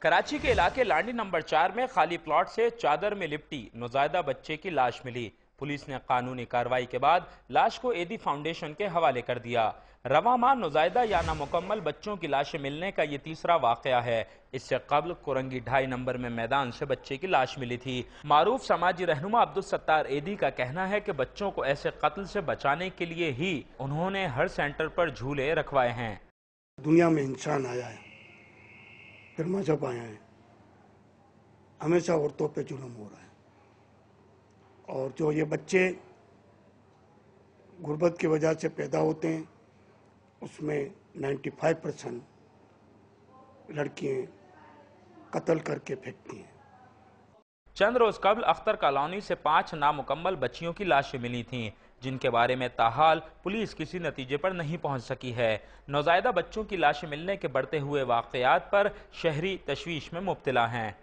कराची के इलाके लांडी नंबर 4 में खाली प्लॉट से चादर में लिपटी नौज़ायदा बच्चे की लाश मिली। पुलिस ने कानूनी कार्रवाई के बाद लाश को एदी फाउंडेशन के हवाले कर दिया। रवा माह नौज़ायदा या नामुकम्मल बच्चों की लाशें मिलने का ये तीसरा वाकया है। इससे कबल कुरंगी 2.5 नंबर में मैदान से बच्चे की लाश मिली थी। मारूफ समाजी रहनुमा अब्दुल सत्तार एदी का कहना है कि बच्चों को ऐसे कत्ल से बचाने के लिए ही उन्होंने हर सेंटर पर झूले रखवाए हैं। दुनिया में इंसान आया है, फिर मजहब आया है, हमेशा औरतों पे जुल्म हो रहा है। और जो ये बच्चे गुर्बत की वजह से पैदा होते हैं उसमें 95% लड़कियां कत्ल करके फेंकती हैं। चंद रोज कबल अख्तर कॉलोनी से 5 नामुकम्मल बच्चियों की लाशें मिली थीं, जिनके बारे में ताहाल पुलिस किसी नतीजे पर नहीं पहुंच सकी है। नौज़ायदा बच्चों की लाशें मिलने के बढ़ते हुए वाकयात पर शहरी तशवीश में मुब्तला हैं।